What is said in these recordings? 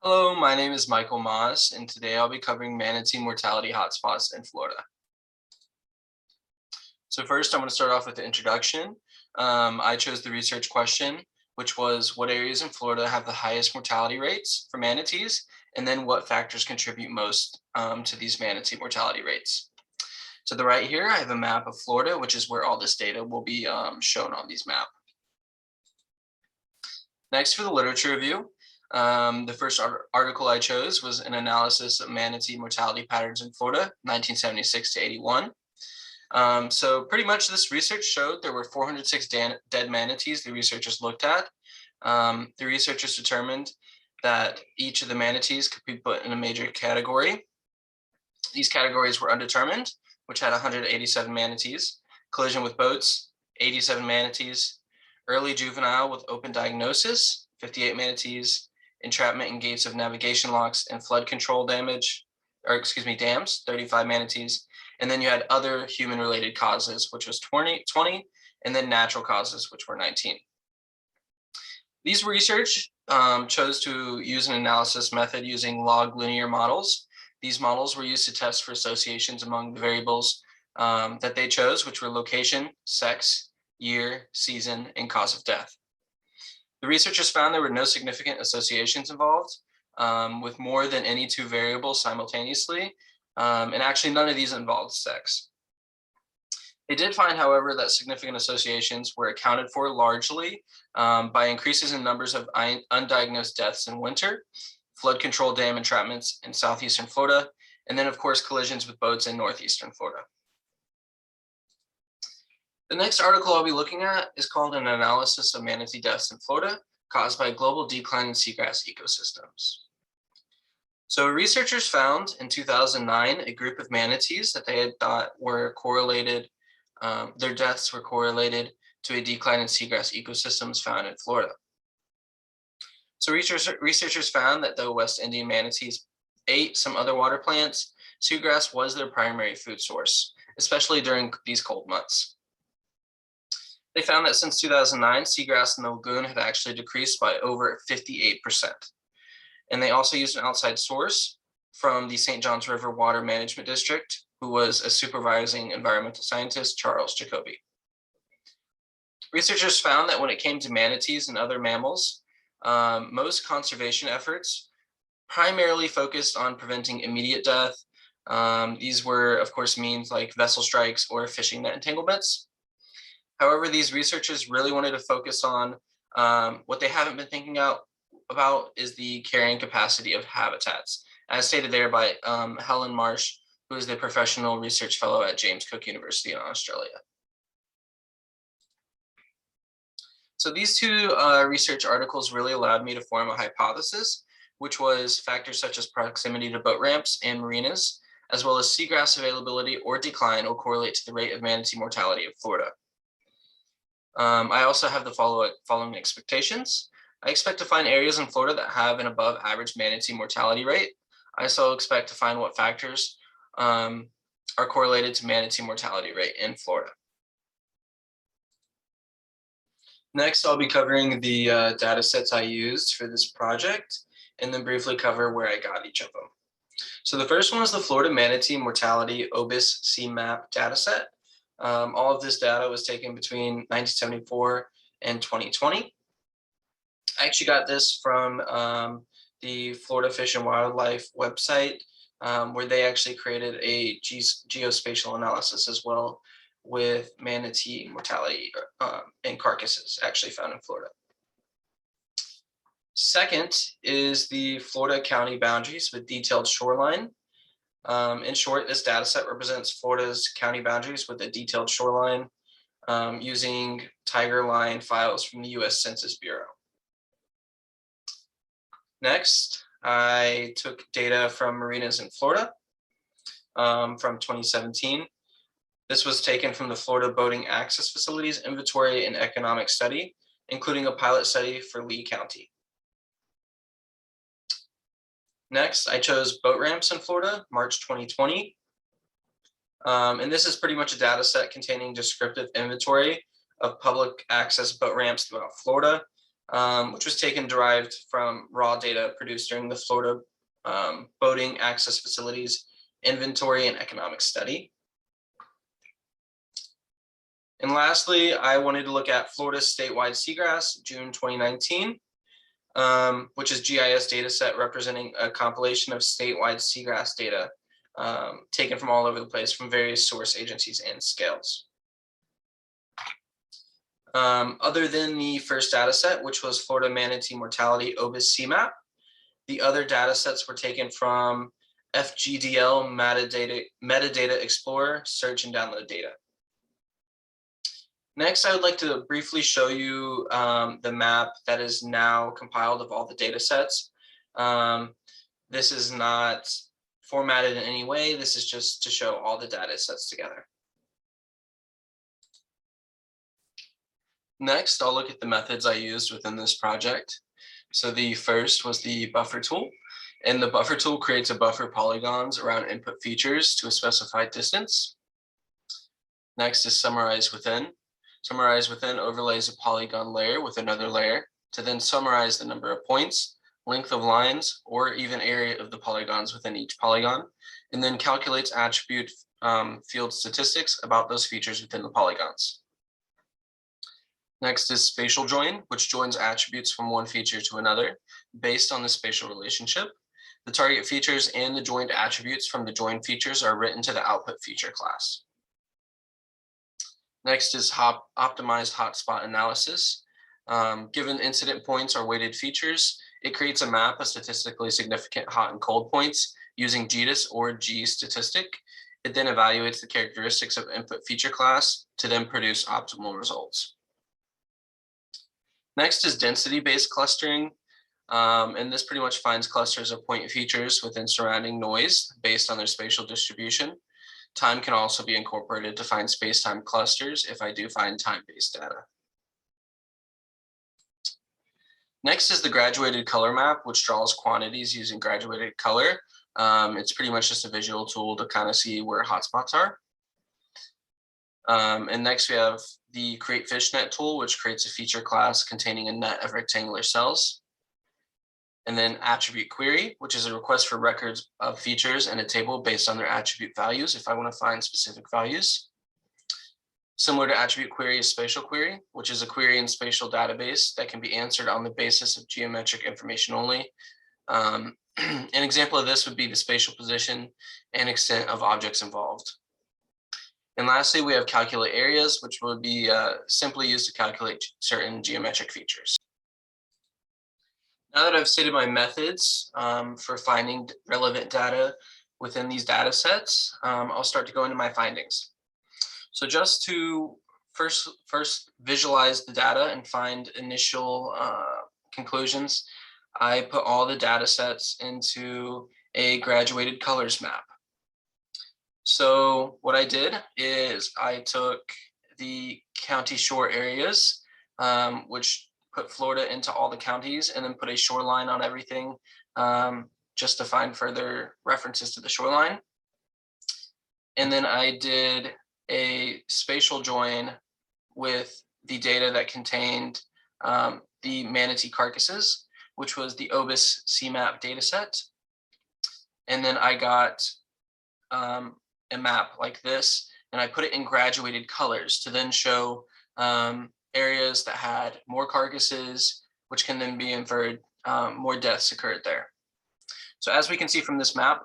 Hello, my name is Michael Moss, and today I'll be covering manatee mortality hotspots in Florida. So first, I'm going to start off with the introduction. I chose the research question, which was what areas in Florida have the highest mortality rates for manatees, and then what factors contribute most to these manatee mortality rates. To the right here, I have a map of Florida, which is where all this data will be shown on these maps. Next, for the literature review, the first article I chose was an analysis of manatee mortality patterns in Florida, 1976 to 81. So pretty much this research showed there were 406 dead manatees the researchers looked at. The researchers determined that each of the manatees could be put in a major category. These categories were undetermined, which had 187 manatees, collision with boats, 87 manatees, early juvenile with open diagnosis, 58 manatees, entrapment in gates of navigation locks and flood control dams, 35 manatees. And then you had other human-related causes, which was 20, and then natural causes, which were 19. These research chose to use an analysis method using log linear models. These models were used to test for associations among the variables that they chose, which were location, sex, year, season, and cause of death. The researchers found there were no significant associations involved with more than any two variables simultaneously, and actually none of these involved sex. They did find, however, that significant associations were accounted for largely by increases in numbers of undiagnosed deaths in winter, flood control dam entrapments in southeastern Florida, and then, of course, collisions with boats in northeastern Florida. The next article I'll be looking at is called an analysis of manatee deaths in Florida caused by global decline in seagrass ecosystems. So researchers found in 2009 a group of manatees that they had thought were correlated, their deaths were correlated to a decline in seagrass ecosystems found in Florida. So researchers found that though West Indian manatees ate some other water plants, seagrass was their primary food source, especially during these cold months. They found that since 2009, seagrass in the lagoon had actually decreased by over 58%. And they also used an outside source from the St. Johns River Water Management District, who was a supervising environmental scientist, Charles Jacoby. Researchers found that when it came to manatees and other mammals, most conservation efforts primarily focused on preventing immediate death. These were, of course, means like vessel strikes or fishing net entanglements. However, these researchers really wanted to focus on what they haven't been thinking about is the carrying capacity of habitats, as stated there by Helen Marsh, who is the professional research fellow at James Cook University in Australia. So these two research articles really allowed me to form a hypothesis, which was factors such as proximity to boat ramps and marinas, as well as seagrass availability or decline will correlate to the rate of manatee mortality of Florida. I also have the following expectations. I expect to find areas in Florida that have an above average manatee mortality rate. I also expect to find what factors are correlated to manatee mortality rate in Florida. Next, I'll be covering the data sets I used for this project and then briefly cover where I got each of them. So the first one is the Florida Manatee Mortality OBIS CMAP dataset. All of this data was taken between 1974 and 2020. I actually got this from the Florida Fish and Wildlife website, where they actually created a geospatial analysis as well with manatee mortality and carcasses actually found in Florida. Second is the Florida county boundaries with detailed shoreline. In short, this data set represents Florida's county boundaries with a detailed shoreline using Tiger Line files from the US Census Bureau. Next, I took data from marinas in Florida from 2017. This was taken from the Florida Boating Access Facilities Inventory and Economic Study, including a pilot study for Lee County. Next, I chose boat ramps in Florida, March 2020. And this is pretty much a data set containing descriptive inventory of public access boat ramps throughout Florida. which was derived from raw data produced during the Florida Boating Access Facilities Inventory and Economic Study. And lastly, I wanted to look at Florida's statewide seagrass, June 2019, which is GIS data set representing a compilation of statewide seagrass data taken from all over the place from various source agencies and scales. Other than the first data set, which was Florida Manatee Mortality OBIS CMAP, the other data sets were taken from FGDL Metadata Explorer search and download data. Next, I would like to briefly show you the map that is now compiled of all the data sets. This is not formatted in any way. This is just to show all the data sets together. Next, I'll look at the methods I used within this project. So the first was the buffer tool. And the buffer tool creates a buffer polygons around input features to a specified distance. Next is summarize within. Summarize within overlays a polygon layer with another layer to then summarize the number of points, length of lines, or even area of the polygons within each polygon, and then calculates attribute field statistics about those features within the polygons. Next is spatial join, which joins attributes from one feature to another based on the spatial relationship. The target features and the joined attributes from the joined features are written to the output feature class. Next is optimized hotspot analysis. Given incident points or weighted features, it creates a map of statistically significant hot and cold points using GDIS or G statistic. It then evaluates the characteristics of input feature class to then produce optimal results. Next is density-based clustering. And this pretty much finds clusters of point features within surrounding noise based on their spatial distribution. Time can also be incorporated to find space-time clusters if I do find time-based data. Next is the graduated color map, which draws quantities using graduated color. It's pretty much just a visual tool to kind of see where hotspots are. And next we have the create fishnet tool, which creates a feature class containing a net of rectangular cells. And then attribute query, which is a request for records of features in a table based on their attribute values if I want to find specific values. Similar to attribute query is spatial query, which is a query in spatial database that can be answered on the basis of geometric information only. An example of this would be the spatial position and extent of objects involved. And lastly, we have calculate areas, which would be simply used to calculate certain geometric features. Now that I've stated my methods for finding relevant data within these data sets, I'll start to go into my findings. So just to first visualize the data and find initial conclusions, I put all the data sets into a graduated colors map. So what I did is I took the county shore areas, which put Florida into all the counties, and then put a shoreline on everything just to find further references to the shoreline. And then I did a spatial join with the data that contained the manatee carcasses, which was the OBIS CMAP data set. And then I got a map like this, and I put it in graduated colors to then show areas that had more carcasses, which can then be inferred more deaths occurred there. So as we can see from this map,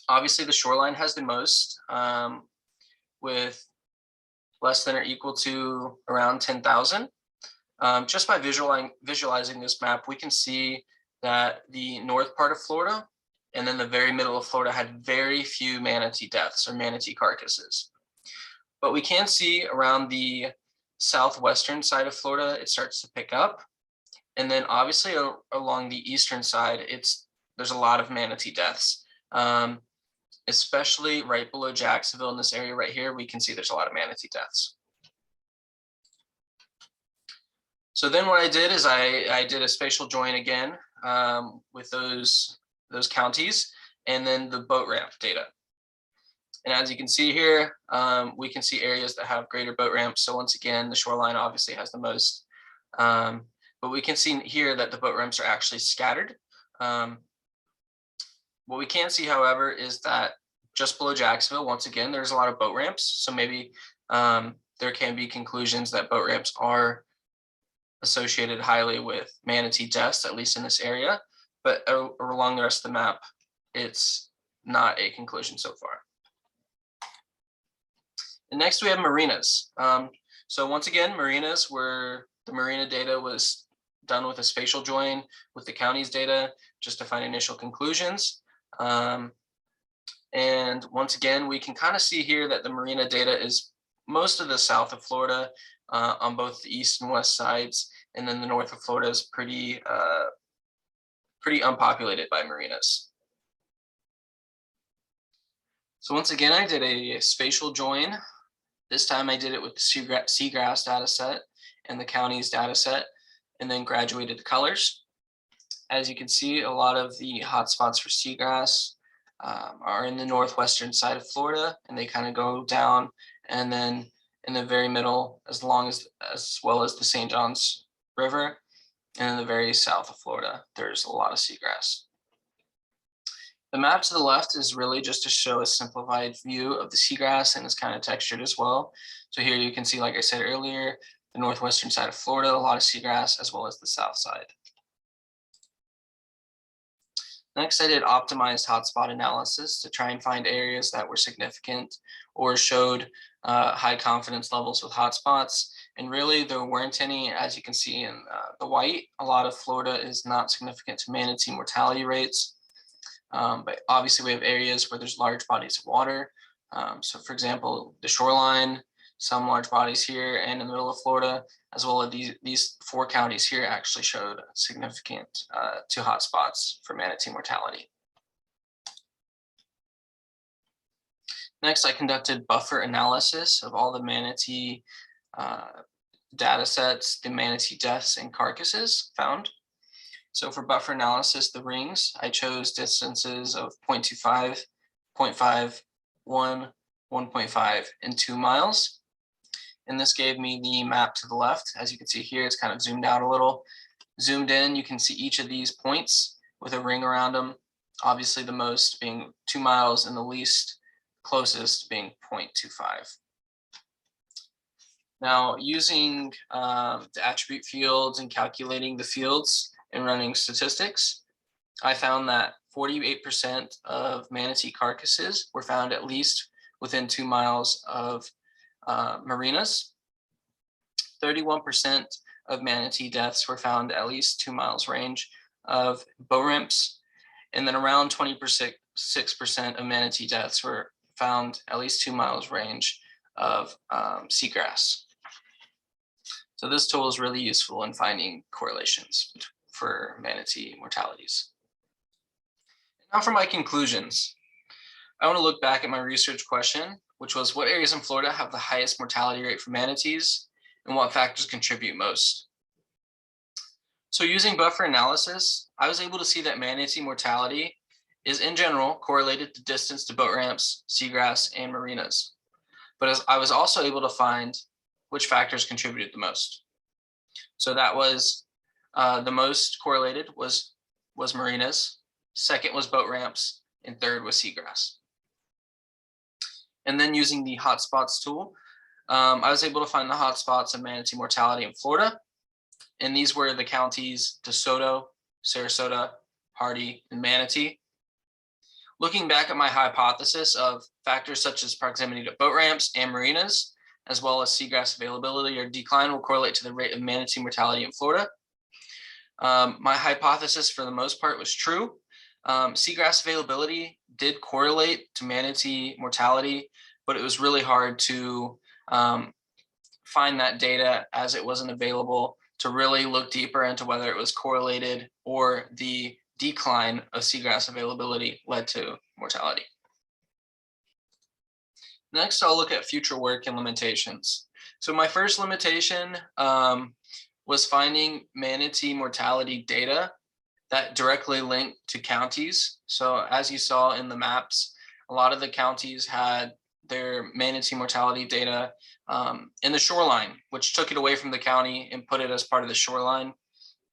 obviously the shoreline has the most, with less than or equal to around 10,000. Just by visualizing this map, we can see that the north part of Florida and then the very middle of Florida had very few manatee deaths or manatee carcasses. But we can see around the southwestern side of Florida, it starts to pick up. And then obviously along the eastern side, there's a lot of manatee deaths. Especially right below Jacksonville in this area right here, we can see there's a lot of manatee deaths. So then what I did is I did a spatial join again with those counties and then the boat ramp data. And as you can see here, we can see areas that have greater boat ramps. So once again, the shoreline obviously has the most, but but we can see here that the boat ramps are actually scattered. What we can see, however, is that just below Jacksonville, once again, there's a lot of boat ramps. So maybe there can be conclusions that boat ramps are associated highly with manatee deaths, at least in this area. But along the rest of the map, it's not a conclusion so far. And next we have marinas. So once again, marinas were the marina data was done with a spatial join with the county's data just to find initial conclusions. And once again, we can kind of see here that the marina data is most of the south of Florida on both the east and west sides, and then the north of Florida is pretty unpopulated by marinas. So once again, I did a spatial join. This time I did it with the seagrass data set and the county's data set, and then graduated the colors. As you can see, a lot of the hotspots for seagrass are in the northwestern side of Florida, and they kind of go down, and then in the very middle, as well as the St. Johns River, and in the very south of Florida, there's a lot of seagrass. The map to the left is really just to show a simplified view of the seagrass, and it's kind of textured as well. So here you can see, like I said earlier, the northwestern side of Florida, a lot of seagrass, as well as the south side. Next, I did optimized hotspot analysis to try and find areas that were significant or showed high confidence levels with hotspots. And really, there weren't any. As you can see in the white, a lot of Florida is not significant to manatee mortality rates. But obviously, we have areas where there's large bodies of water. So for example, the shoreline, some large bodies here and in the middle of Florida, as well as these 4 counties here actually showed significant to hotspots for manatee mortality. Next, I conducted buffer analysis of all the manatee data sets, the manatee deaths and carcasses found. So for buffer analysis, the rings, I chose distances of 0.25, 0.5, 1, 1.5, and 2 miles. And this gave me the map to the left. As you can see here, it's kind of zoomed out a little. Zoomed in, you can see each of these points with a ring around them. Obviously, the most being 2 miles and the least closest being 0.25. Now, using the attribute fields and calculating the fields and running statistics, I found that 48% of manatee carcasses were found at least within 2 miles of marinas. 31% of manatee deaths were found at least 2 miles range of boat ramps, and then around 26% of manatee deaths were found at least 2 miles range of seagrass. So this tool is really useful in finding correlations for manatee mortalities. Now for my conclusions. I want to look back at my research question, which was what areas in Florida have the highest mortality rate for manatees and what factors contribute most? So using buffer analysis, I was able to see that manatee mortality is in general correlated to distance to boat ramps, seagrass, and marinas. But I was also able to find which factors contributed the most. So that was the most correlated was marinas, second was boat ramps, and third was seagrass. And then using the hotspots tool, I was able to find the hotspots of manatee mortality in Florida. And these were the counties DeSoto, Sarasota, Hardee, and Manatee. Looking back at my hypothesis of factors such as proximity to boat ramps and marinas, as well as seagrass availability or decline will correlate to the rate of manatee mortality in Florida. My hypothesis for the most part was true. Seagrass availability did correlate to manatee mortality, but it was really hard to find that data as it wasn't available to really look deeper into whether it was correlated or the decline of seagrass availability led to mortality. Next, I'll look at future work and limitations. So my first limitation was finding manatee mortality data that directly linked to counties. So as you saw in the maps, a lot of the counties had their manatee mortality data in the shoreline, which took it away from the county and put it as part of the shoreline.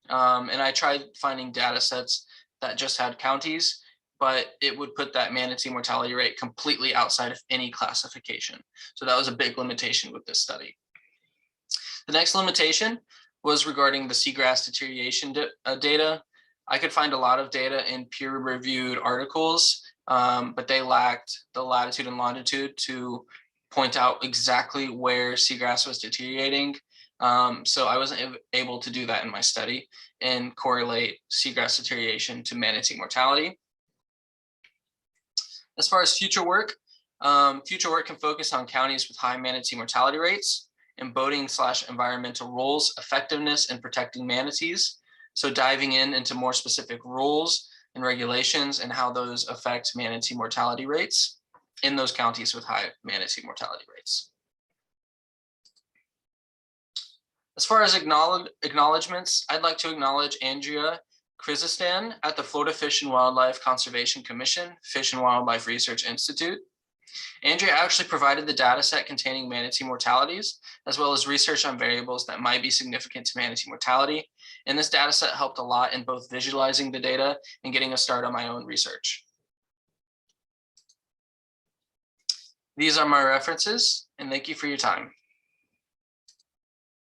And I tried finding data sets that just had counties, but it would put that manatee mortality rate completely outside of any classification. So that was a big limitation with this study. The next limitation was regarding the seagrass deterioration data. I could find a lot of data in peer-reviewed articles, but they lacked the latitude and longitude to point out exactly where seagrass was deteriorating. So I wasn't able to do that in my study and correlate seagrass deterioration to manatee mortality. As far as future work can focus on counties with high manatee mortality rates and boating/environmental rules, effectiveness in protecting manatees. So diving into more specific rules and regulations and how those affect manatee mortality rates in those counties with high manatee mortality rates. As far as acknowledgements, I'd like to acknowledge Andrea Krizistan at the Florida Fish and Wildlife Conservation Commission, Fish and Wildlife Research Institute. Andrea actually provided the data set containing manatee mortalities, as well as research on variables that might be significant to manatee mortality. And this data set helped a lot in both visualizing the data and getting a start on my own research. These are my references, and thank you for your time.